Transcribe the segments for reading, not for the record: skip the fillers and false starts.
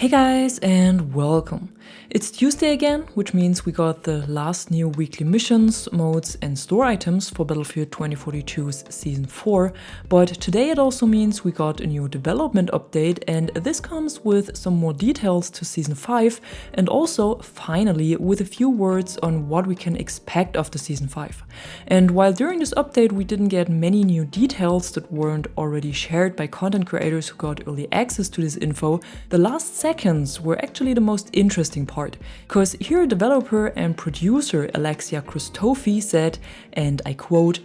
Hey guys, and welcome. It's Tuesday again, which means we got the last new weekly missions, modes and store items for Battlefield 2042's Season 4, but today it also means we got a new development update, and this comes with some more details to Season 5 and also, finally, with a few words on what we can expect after Season 5. And while during this update we didn't get many new details that weren't already shared by content creators who got early access to this info, the last seconds were actually the most interesting part. Because here developer and producer Alexia Kristofi said, and I quote,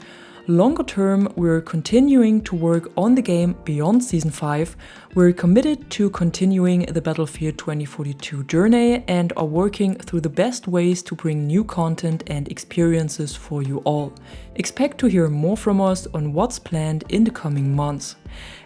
"Longer term, we're continuing to work on the game beyond Season 5. We're committed to continuing the Battlefield 2042 journey and are working through the best ways to bring new content and experiences for you all. Expect to hear more from us on what's planned in the coming months."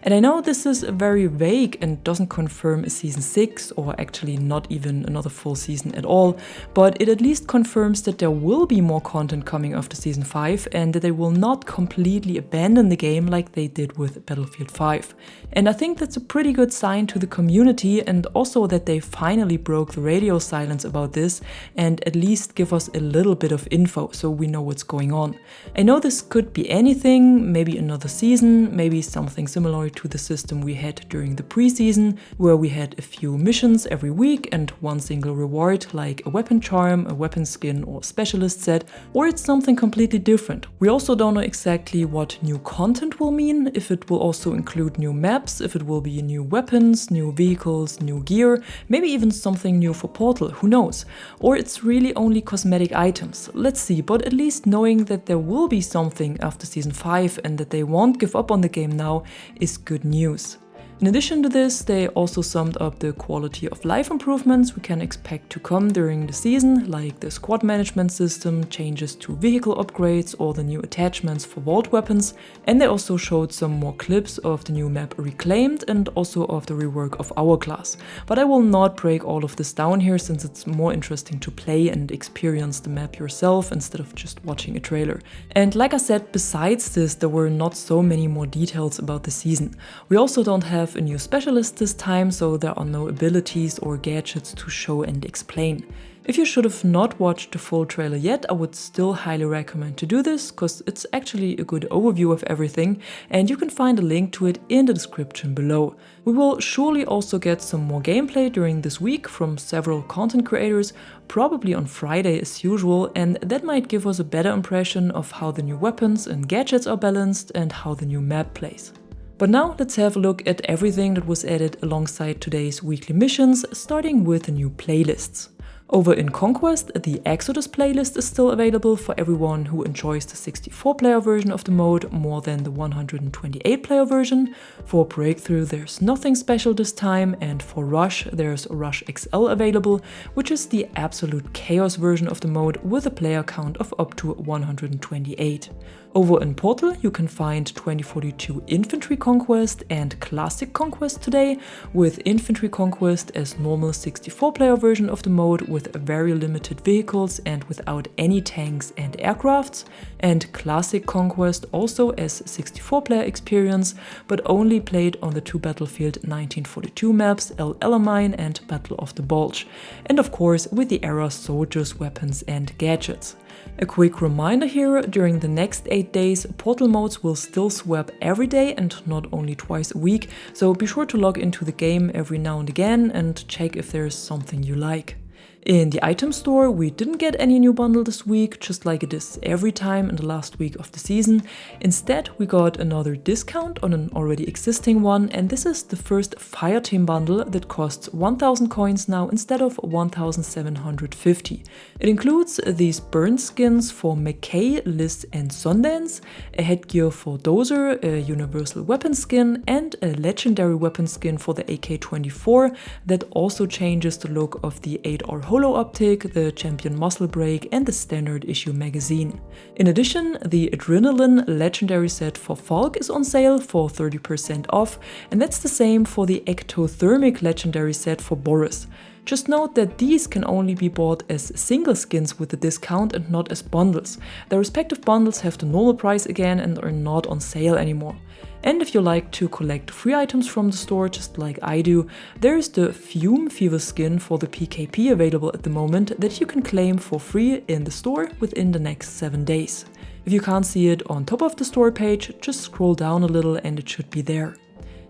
And I know this is very vague and doesn't confirm a Season 6 or actually not even another full season at all, but it at least confirms that there will be more content coming after Season 5 and that they will not completely abandon the game like they did with Battlefield 5. And I think that's a pretty good sign to the community, and also that they finally broke the radio silence about this and at least give us a little bit of info so we know what's going on. I know this could be anything, maybe another season, maybe something similar to the system we had during the preseason, where we had a few missions every week and one single reward like a weapon charm, a weapon skin or specialist set, or it's something completely different. We also don't know exactly what new content will mean, if it will also include new maps, if it will be new weapons, new vehicles, new gear, maybe even something new for Portal, who knows? Or it's really only cosmetic items. Let's see, but at least knowing that there will be something after Season 5 and that they won't give up on the game now is good news. In addition to this, they also summed up the quality of life improvements we can expect to come during the season, like the squad management system, changes to vehicle upgrades, or the new attachments for vault weapons, and they also showed some more clips of the new map Reclaimed and also of the rework of Hourglass. But I will not break all of this down here, since it's more interesting to play and experience the map yourself instead of just watching a trailer. And like I said, besides this, there were not so many more details about the season. We also don't have a new specialist this time, so there are no abilities or gadgets to show and explain. If you should have not watched the full trailer yet, I would still highly recommend to do this, because it's actually a good overview of everything, and you can find a link to it in the description below. We will surely also get some more gameplay during this week from several content creators, probably on Friday as usual, and that might give us a better impression of how the new weapons and gadgets are balanced and how the new map plays. But now let's have a look at everything that was added alongside today's weekly missions, starting with the new playlists. Over in Conquest, the Exodus playlist is still available for everyone who enjoys the 64-player version of the mode more than the 128-player version. For Breakthrough there's nothing special this time, and for Rush there's Rush XL available, which is the absolute chaos version of the mode with a player count of up to 128. Over in Portal you can find 2042 Infantry Conquest and Classic Conquest today, with Infantry Conquest as normal 64-player version of the mode with very limited vehicles and without any tanks and aircrafts, and Classic Conquest also as 64-player experience, but only played on the two Battlefield 1942 maps El Alamein and Battle of the Bulge, and of course with the era soldiers, weapons and gadgets. A quick reminder here, during the next 8 days, Portal modes will still swap every day and not only twice a week, so be sure to log into the game every now and again and check if there is something you like. In the item store, we didn't get any new bundle this week, just like it is every time in the last week of the season. Instead, we got another discount on an already existing one, and this is the first Fireteam bundle that costs 1000 coins now instead of 1750. It includes these burn skins for McKay, Liz and Sundance, a headgear for Dozer, a universal weapon skin, and a legendary weapon skin for the AK-24 that also changes the look of the 8R Holo Optic, the Champion Muscle Brake and the standard issue magazine. In addition, the Adrenaline legendary set for Falk is on sale for 30% off, and that's the same for the Ectothermic legendary set for Boris. Just note that these can only be bought as single skins with the discount and not as bundles. Their respective bundles have the normal price again and are not on sale anymore. And if you like to collect free items from the store just like I do, there's the Fume Fever skin for the PKP available at the moment that you can claim for free in the store within the next 7 days. If you can't see it on top of the store page, just scroll down a little and it should be there.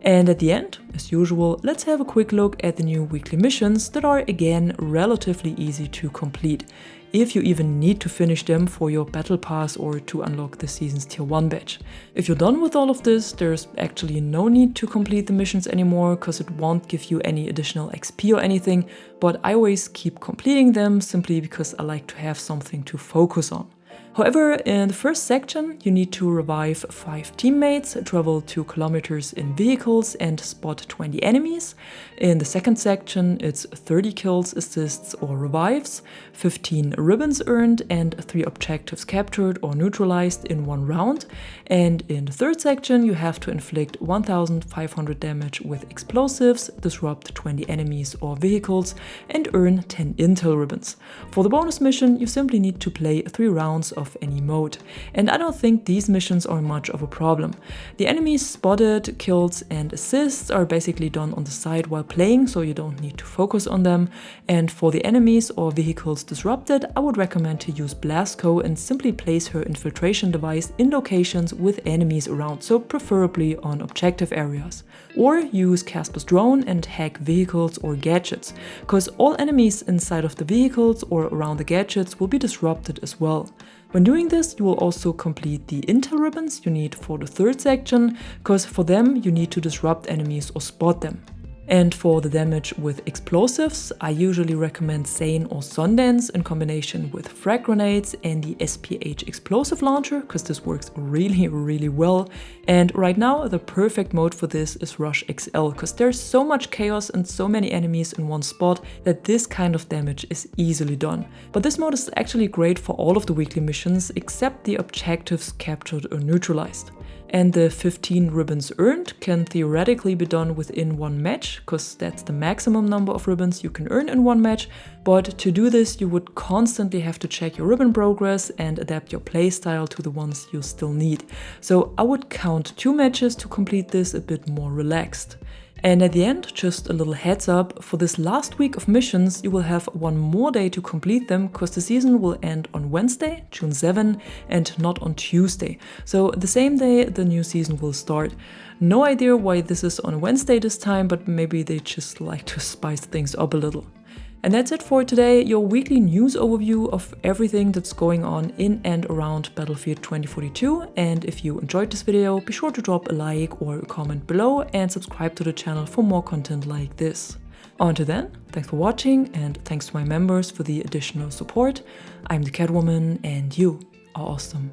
And at the end, as usual, let's have a quick look at the new weekly missions that are again relatively easy to complete, if you even need to finish them for your battle pass or to unlock the season's tier 1 badge. If you're done with all of this, there's actually no need to complete the missions anymore because it won't give you any additional XP or anything, but I always keep completing them simply because I like to have something to focus on. However, in the first section, you need to revive 5 teammates, travel 2 kilometers in vehicles, and spot 20 enemies. In the second section, it's 30 kills, assists, or revives, 15 ribbons earned, and 3 objectives captured or neutralized in 1 round. And in the third section, you have to inflict 1500 damage with explosives, disrupt 20 enemies or vehicles, and earn 10 intel ribbons. For the bonus mission, you simply need to play 3 rounds of any mode. And I don't think these missions are much of a problem. The enemies spotted, kills, and assists are basically done on the side while playing, so you don't need to focus on them. And for the enemies or vehicles disrupted, I would recommend to use Blasco and simply place her infiltration device in locations with enemies around, so preferably on objective areas. Or use Casper's drone and hack vehicles or gadgets, because all enemies inside of the vehicles or around the gadgets will be disrupted as well. When doing this, you will also complete the intel ribbons you need for the third section, because for them you need to disrupt enemies or spot them. And for the damage with explosives, I usually recommend Sane or Sundance in combination with frag grenades and the SPH explosive launcher, because this works really well. And right now, the perfect mode for this is Rush XL, because there's so much chaos and so many enemies in one spot that this kind of damage is easily done. But this mode is actually great for all of the weekly missions except the objectives captured or neutralized. And the 15 ribbons earned can theoretically be done within 1 match, because that's the maximum number of ribbons you can earn in 1 match. But to do this, you would constantly have to check your ribbon progress and adapt your playstyle to the ones you still need. So I would count 2 matches to complete this a bit more relaxed. And at the end, just a little heads up, for this last week of missions, you will have 1 more day to complete them, because the season will end on Wednesday, June 7, and not on Tuesday. So the same day the new season will start. No idea why this is on Wednesday this time, but maybe they just like to spice things up a little. And that's it for today, your weekly news overview of everything that's going on in and around Battlefield 2042. And if you enjoyed this video, be sure to drop a like or a comment below and subscribe to the channel for more content like this. Until then, thanks for watching and thanks to my members for the additional support. I'm the Catwoman and you are awesome.